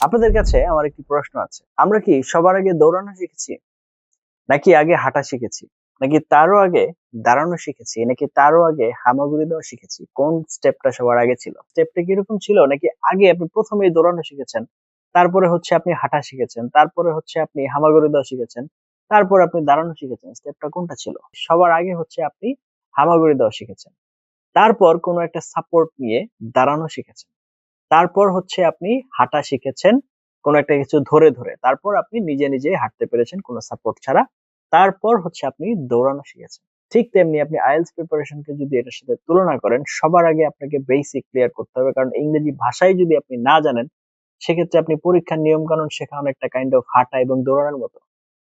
আপনাদের কাছে আমার একটি প্রশ্ন আছে, আমরা কি সবার আগে দৌড়ানো শিখেছি, নাকি আগে হাঁটা শিখেছি, নাকি তারও আগে দাঁড়ানো শিখেছি, নাকি তারও আগে হামাগুড়ি দেওয়া শিখেছি? কোন স্টেপটা সবার আগে ছিল? স্টেপটা কিরকম ছিল? নাকি আগে আপনি প্রথমেই দৌড়ানো শিখেছেন, তারপরে হচ্ছে আপনি হাঁটা শিখেছেন, তারপরে হচ্ছে আপনি হামাগুড়ি দেওয়া শিখেছেন, তারপর আপনি দাঁড়ানো শিখেছেন? স্টেপটা কোনটা ছিল? সবার আগে হচ্ছে আপনি হামাগুড়ি দেওয়া শিখেছেন, তারপর কোনো একটা সাপোর্ট নিয়ে দাঁড়ানো শিখেছেন, তারপর হচ্ছে আপনি হাঁটা শিখেছেন কোনো একটা কিছু ধরে ধরে, তারপর আপনি নিজে নিজে হাঁটতে পেরেছেন কোনো সাপোর্ট ছাড়া, তারপর হচ্ছে আপনি দৌড়ানো শিখেছেন। ঠিক তেমনি আপনি আইএলটিএস প্রিপারেশনকে যদি এটার সাথে তুলনা করেন, সবার আগে আপনাকে বেসিক ক্লিয়ার করতে হবে, কারণ ইংরেজি ভাষায় যদি আপনি না জানেন, সেক্ষেত্রে আপনি পরীক্ষার নিয়ম কানুন শেখা অনেকটা কাইন্ড অফ হাঁটা এবং দৌড়ানোর মতো।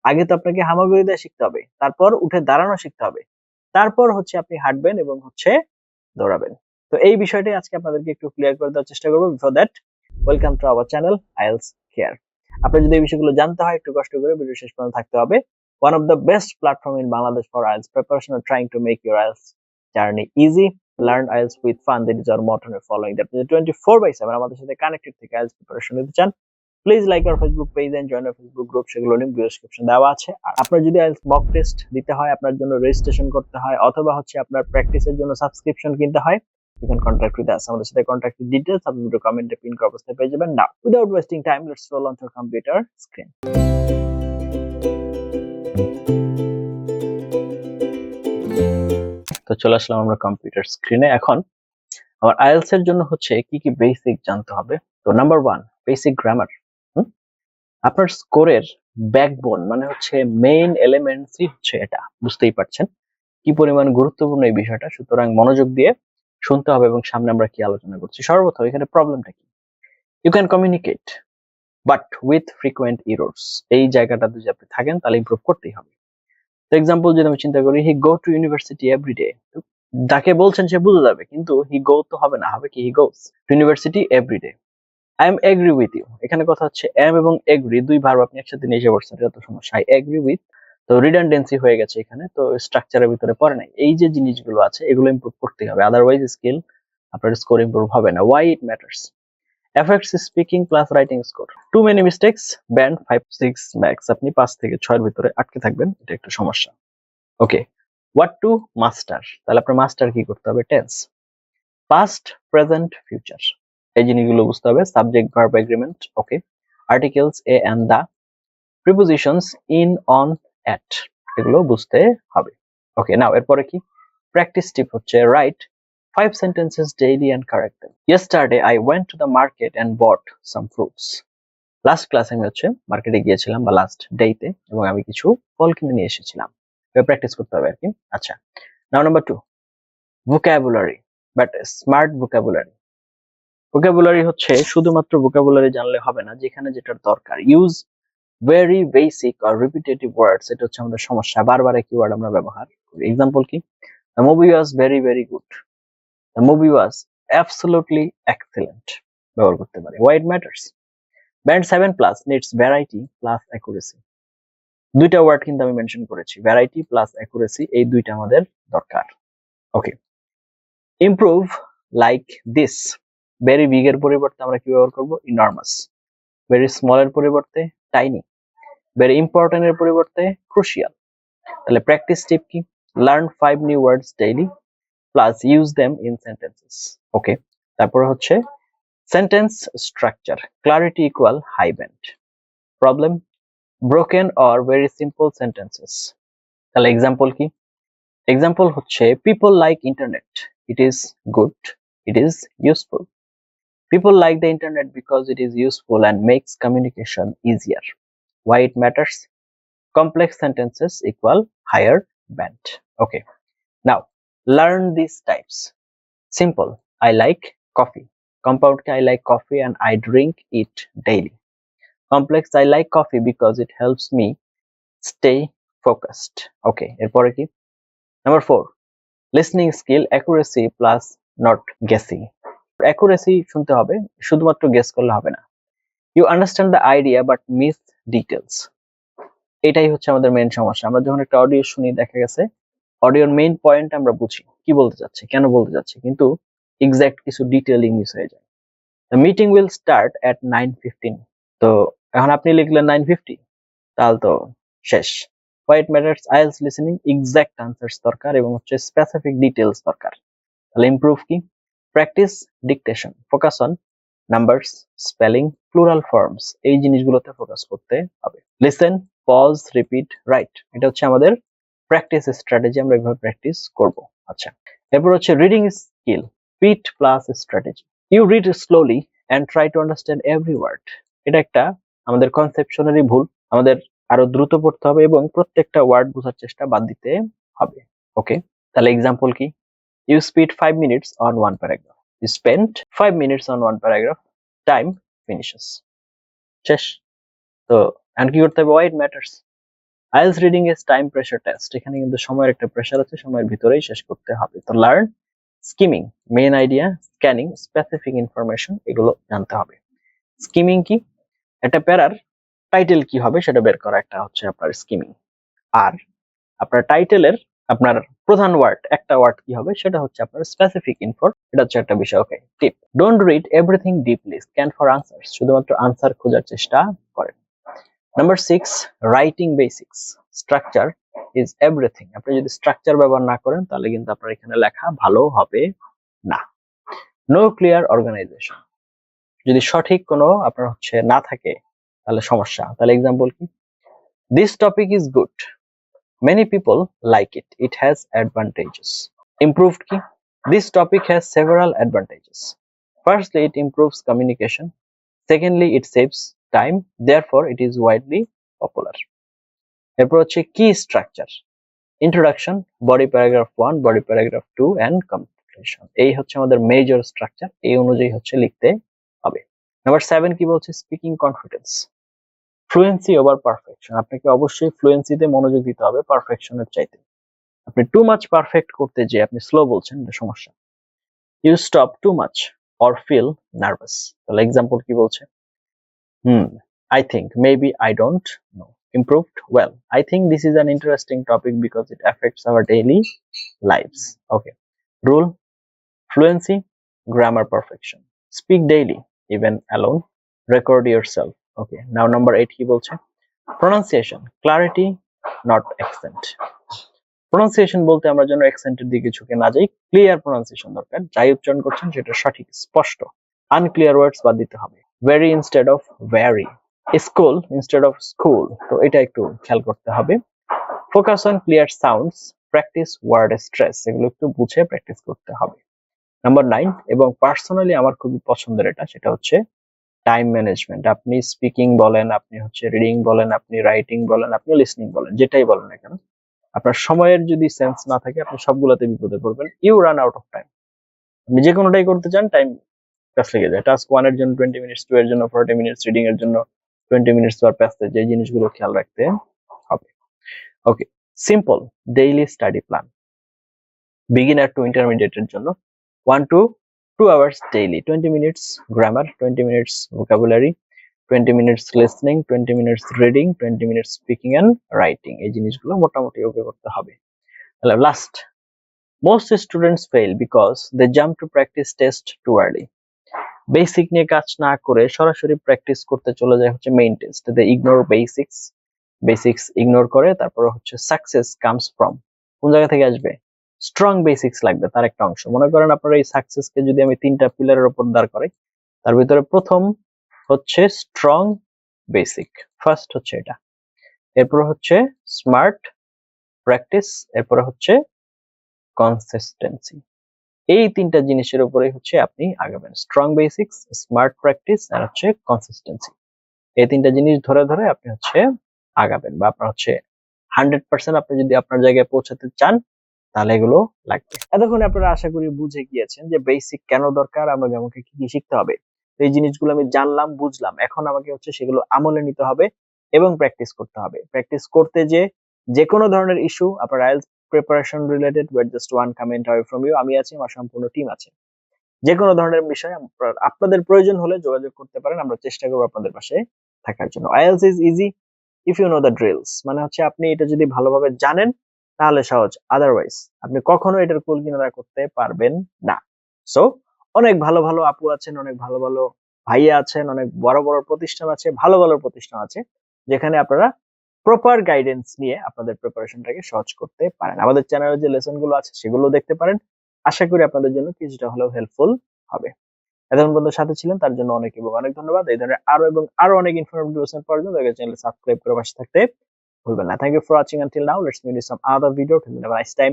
আগে তো আপনাকে হামাগুড়ি দিয়ে শিখতে হবে, তারপর উঠে দাঁড়ানো শিখতে হবে, তারপর হচ্ছে আপনি হাঁটবেন এবং হচ্ছে দৌড়াবেন। তো এই বিষয়টাই আজকে আপনাদেরকে একটু ক্লিয়ার করে দেওয়ার চেষ্টা করবো। Before that, welcome to our channel IELTS care. আপনার যদি এই বিষয়গুলো জানতে হয়, একটু কষ্ট করে ভিডিও শেষ পর্যন্ত থাকতে হবে। One of the best platform in Bangladesh for IELTS preparation are trying to make your IELTS journey easy. Learn IELTS with fun. That is our motto. Following that 24/7 আমাদের সাথে কানেক্টেড থেকে IELTS প্রিপারেশন নিতে চান, please like our Facebook page and join our Facebook group. সেগুলো link description দেওয়া আছে। আর আপনার যদি আইএলটিএস মক টেস্ট দিতে হয়, আপনার জন্য রেজিস্ট্রেশন করতে হয়, অথবা হচ্ছে আপনার প্র্যাকটিসের জন্য সাবস্ক্রিপশন কিনতে হয়, you can contact with us. আমাদের সাথে কন্টাক্ট ডিটেইলস আপনি ভিডিও কমেন্টে পিন করা অবস্থায় পেয়ে যাবেন। Now without wasting time, let's roll on to computer screen. তো চলে আসলাম আমরা কম্পিউটার স্ক্রিনে। এখন আমার আইএলটিএস এর জন্য হচ্ছে কি কি বেসিক জানতে হবে। তো নাম্বার 1, বেসিক গ্রামার। আপনার স্কোরের ব্যাকবোন মানে হচ্ছে মেইন এলিমেন্টসই হচ্ছে এটা, বুঝতেই পারছেন কি পরিমাণ গুরুত্বপূর্ণ এই বিষয়টা। সুতরাং মনোযোগ দিয়ে শুনতে হবে এবং সামনে আমরা কি আলোচনা করছি। সর্বপ্রথম এখানে প্রবলেমটা কি? You can communicate but with frequent errors. এই জায়গাটা যদি আপনি থাকেন তাহলে ইমপ্রুভ করতেই হবে। ফর এক্সাম্পল যদি আমি চিন্তা করি, হি গো টু ইউনিভার্সিটি এভরিডে, যাকে বলছেন সে বুঝে যাবে, কিন্তু হি গো তো হবে না, হবে কি he goes to university everyday. I am agree with you, এখানে কথা হচ্ছে এম এবং এগ্রি দুই ভার্ব আপনি একসাথে নিয়ে এসে পড়ছেন, এটা তো সমস্যা। আই এগ্রি উইথ, তো রিডান্ডেন্সি হয়ে গেছে এখানে, তো স্ট্রাকচারের ভিতরে পড়ে নাই। এই যে জিনিসগুলো আছে এগুলো ইমপ্রুভ করতে হবে, আদারওয়াইজ স্কিল আপনার স্কোর ইমপ্রুভ হবে না। Why it matters, effects speaking plus writing score. Too many mistakes band 5-6 max, আপনি 5 থেকে 6 এর ভিতরে আটকে থাকবেন, এটা একটা সমস্যা। ওকে, হোয়াট টু মাস্টার, তাহলে আপনার মাস্টার কি করতে হবে? টেন্স, পাস্ট, প্রেজেন্ট, ফিউচার, এই জিনিসগুলো বুঝতে হবে। Subject verb agreement, okay, articles a an the, prepositions in, on, at, এগুলো বুঝতে হবে। ওকে, নাও এরপরে কি? প্র্যাকটিস টিপ হচ্ছে right 5 sentences daily and correct them. Yesterday I went to the market and bought some fruits. Last ক্লাসে আমি হচ্ছে মার্কেটে গিয়েছিলাম বা লাস্ট ডেতে, এবং আমি কিছু ফল কিনে নিয়ে এসেছিলাম। প্র্যাকটিস করতে হবে আর কি। আচ্ছা, now number 2, vocabulary but smart vocabulary. Vocabulary হচ্ছে শুধুমাত্র ভোকাবুলারি জানলে হবে না, যেখানে যেটার দরকার। ইউজ ভেরি বেসিক আর রিপিটেটিভ ওয়ার্ডস, এটা হচ্ছে আমাদের সমস্যা, বারবার একই ওয়ার্ড আমরা ব্যবহার করি। এক্সাম্পল কি? The movie was very very good, the movie was absolutely excellent ব্যবহার করতে পারি। Y it matters, band 7+ needs variety plus accuracy. দুইটা ওয়ার্ড কিন্তু আমি মেনশন করেছি, ভ্যারাইটি প্লাস অ্যাকুরেসি, এই দুইটা আমাদের দরকার। Okay, improve like this, very big এর পরিবর্তে আমরা কি ব্যবহার করব? ইনর্মাস। ভেরি স্মল এর পরিবর্তে টাইনি। ভেরি ইম্পর্টেন্ট এর পরিবর্তে ক্রুশিয়াল। তাহলে প্র্যাকটিস টিপ কি? Learn 5 new words daily plus use them in sentences. Okay, তারপরে হচ্ছে sentence structure, clarity equal high band. Problem, broken or very simple sentences. তাহলে example কি? এক্সাম্পল হচ্ছে people like internet, it is good, it is useful. People like the internet because it is useful and makes communication easier. Why it matters? Complex sentences equal higher band. Okay, now learn these types. Simple, I like coffee. Compound, I like coffee and I drink it daily. Complex, I like coffee because it helps me stay focused. Okay, এরপরে কি? Number 4, listening skill, accuracy plus not guessing. Accuracy শুনতে হবে, শুধুমাত্র guess করলে হবে না। You understand the idea but miss details, এটাই হচ্ছে আমাদের মেইন সমস্যা। আমরা যখন একটা অডিও শুনি, দেখা গেছে অডিওর মেইন পয়েন্ট আমরা বুঝি, কি বলতে চাচ্ছে, কেন বলতে চাচ্ছে, কিন্তু এক্সাক্ট কিছু ডিটেইলিং মিস হয়ে যায়। দ্য মিটিং উইল স্টার্ট এট 9:15, তো এখন আপনি লিখলেন 950, তাহলে তো শেষ। White matters IELTS listening exact answers দরকার এবং হচ্ছে স্পেসিফিক ডিটেলস দরকার। তাহলে ইমপ্রুভ কি? Practice dictation, focus on numbers, spelling, plural forms, এই জিনিসগুলোতে ফোকাস করতে হবে। লিসেন, পজ, রিপিট, রাইট, এটা হচ্ছে আমাদের প্র্যাকটিস স্ট্র্যাটেজি, আমরা এইভাবে প্র্যাকটিস করব। আচ্ছা, এরপর হচ্ছে reading skill, speed plus strategy. You read slowly and try to understand every word. এটা একটা আমাদের কনসেপশনারি ভুল, আমাদের আরো দ্রুত পড়তে হবে এবং প্রত্যেকটা ওয়ার্ড বোঝার চেষ্টা বাদ দিতে হবে। ওকে, তাহলে এক্সাম্পল কি? You speed 5 minutes on one paragraph. You spent 5 minutes on one paragraph. Time finishes. শেষ। তো and কি করতে হবে? Why it matters. IELTS reading is time pressure test. এখানে কিন্তু সময়ের একটা প্রেসার আছে, সময়ের ভিতরেই শেষ করতে হবে। তো learn, skimming, main idea, scanning, specific information, এগুলো জানতে হবে। স্কিমিং কি? একটা প্যারার টাইটেল কি হবে সেটা বের করা একটা হচ্ছে আপনার স্কিমিং। আর আপনার টাইটেলের আপনার প্রধান ওয়ার্ড, একটা ওয়ার্ড কি হবে সেটা হচ্ছে আপনার স্পেসিফিক ইনফো, এটা হচ্ছে একটা বিষয়। Okay, tip, don't read everything deeply, scan for answers, শুধুমাত্র আনসার খোঁজার চেষ্টা করেন। Number 6, writing basics, structure is everything. আপনি যদি স্ট্রাকচার ব্যবহার না করেন তাহলে কিন্তু আপনার এখানে লেখা ভালো হবে না। নো ক্লিয়ার অর্গানাইজেশন, যদি সঠিক কোনো আপনার হচ্ছে না থাকে তাহলে সমস্যা। তাহলে এক্সাম্পল কি? This topic is good, many people like it, it has advantages. Improved ki? This topic has several advantages. Firstly, it improves communication. Secondly, it saves time, therefore it is widely popular. এরপর হচ্ছে কি structure, introduction, body paragraph 1, body paragraph 2 and completion. এই হচ্ছে আমাদের major structure, এই অনুযায়ী হচ্ছে লিখতে হবে। নাম্বার 7 কি বলছে? Speaking confidence, fluency over perfection. আপনাকে অবশ্যই ফ্লুয়েন্সিতে মনোযোগ দিতে হবে পারফেকশনের চাইতে। আপনি টু মাচ পারফেক্ট করতে যে আপনি স্লো বলছেন, এটা সমস্যা। You stop too much or feel nervous. তাহলে এক্সাম্পল কি বলছে? I think, maybe, I don't know. Improved, well, I think this is an interesting topic because it affects our daily lifes. Okay, rule, fluency, grammar perfection, speak daily, even alone, record yourself. Okay, now number 8 কি বলছে? Pronunciation, clarity, not accent. Pronunciation বলতে আমরা যেন অ্যাকসেন্টের দিকে ঝুঁকে না যাই, clear pronunciation দরকার, যাই উচ্চারণ করছেন সেটা সঠিক, স্পষ্ট, আনক্লিয়ার ওয়ার্ডস বাদ দিতে হবে। Very instead of vary, school instead of school, তো এটা একটু খেয়াল করতে হবে। Focus on clear sounds, practice word stress, এগুলো একটু বুঝে প্র্যাকটিস করতে হবে। নাম্বার 9, এবং পার্সোনালি আমার খুবই পছন্দের এটা, সেটা হচ্ছে টাইম ম্যানেজমেন্ট। আপনি স্পিকিং বলেন, আপনি হচ্ছে রিডিং বলেন, আপনি রাইটিং বলেন, আপনি লিসনিং বলেন, যেটাই বলেন না কেন, আপনার সময়ের যদি সেন্স না থাকে আপনি সবগুলোতে বিপদে পড়বেন। You run out of time. আপনি যে কোনোটাই করতে চান, টাইম প্যাস লেগে যায়। টাস্ক 1 এর জন্য 20 মিনিটস, 2 এর জন্য 40 মিনিটস, রিডিং এর জন্য 20 মিনিটস পার প্যাসেজ, এই জিনিসগুলো খেয়াল রাখতে হবে। Okay, simple daily study plan, beginner to intermediate এর জন্য 1 to 2 hours daily, 20 minutes grammar, 20 minutes vocabulary, 20 minutes listening, 20 minutes reading, 20 minutes speaking and writing, এই জিনিসগুলো মোটামুটি ওকে করতে হবে। তাহলে last, most students fail because they jump to practice test too early. Basic নিয়ে কাজ না করে সরাসরি প্র্যাকটিস করতে চলে যায় হচ্ছে মেইন টেস্ট। দে ইগনোর বেসিক্স ইগনোর করে, তারপরে হচ্ছে সাকসেস কামস ফ্রম, কোন জায়গা থেকে আসবে? স্ট্রং বেসিক্স লাগবে, তার একটা অংশ। মনে করেন আপনার এই সাকসেসকে যদি আমি 3টা পিলারের উপর দাঁড় করাই, তার ভিতরে প্রথম হচ্ছে স্ট্রং বেসিক, ফার্স্ট হচ্ছে এটা, এরপর হচ্ছে স্মার্ট প্র্যাকটিস, এরপর হচ্ছে কনসিস্টেন্সি। এই 3টা জিনিসের উপরে হচ্ছে আপনি আগাবেন, স্ট্রং বেসিক্স, স্মার্ট প্র্যাকটিস আর হচ্ছে কনসিস্টেন্সি। এই 3টা জিনিস ধরে ধরে আপনি হচ্ছে আগাবেন, বা আপনার হচ্ছে 100% আপনি যদি আপনার জায়গায় পৌঁছাতে চান তাহলে এগুলো লাগবে। এতক্ষণ আপনারা আশা করি বুঝে গিয়েছেন যে বেসিক কেন দরকার, আমাকে কি কি শিখতে হবে। এই জিনিসগুলো আমি জানলাম, বুঝলাম, এখন আমাকে হচ্ছে সেগুলো আমলে নিতে হবে এবং প্র্যাকটিস করতে হবে। প্র্যাকটিস করতে যে কোনো ধরনের ইস্যু আপনার IELTS preparation related, wait just one comment away from you. আমি আছি, আমার সম্পূর্ণ টিম আছে। যে কোনো ধরনের বিষয়ে আপনাদের প্রয়োজন হলে যোগাযোগ করতে পারেন, আমরা চেষ্টা করব আপনাদের পাশে থাকার জন্য। IELTS is easy if you know the drills, মানে হচ্ছে আপনি এটা যদি ভালোভাবে জানেন তাহলে সহজ, আদারওয়াইজ আপনি কখনো এটার কুল কিনারা করতে পারবেন না। সো অনেক ভালো ভালো আপু আছেন, অনেক ভালো ভালো ভাইয়া আছেন, অনেক বড় বড় প্রতিষ্ঠান আছে, ভালো ভালো প্রতিষ্ঠান আছে, যেখানে আপনারা প্রপার গাইডেন্স নিয়ে আপনাদের প্রিপারেশনটাকে সহজ করতে পারেন। আমাদের চ্যানেলে যে লেসন গুলো আছে সেগুলো দেখতে পারেন। আশা করি আপনাদের জন্য কিছুটা হলেও হেল্পফুল হবে। এতক্ষণ পর্যন্ত সাথে ছিলেন তার জন্য অনেক এবং অনেক ধন্যবাদ। এই ধরনের আরো অনেক ইনফরমেটিভ লেসন পাওয়ার জন্য চ্যানেল সাবস্ক্রাইব করে পাশে থাকতে ভুলবেন না। Thank you for watching until now. Let's meet in some other video. Till then, have a nice time.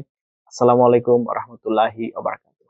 আসসালামু আলাইকুম ওয়া রাহমাতুল্লাহি ওয়া বারাকাতুহু।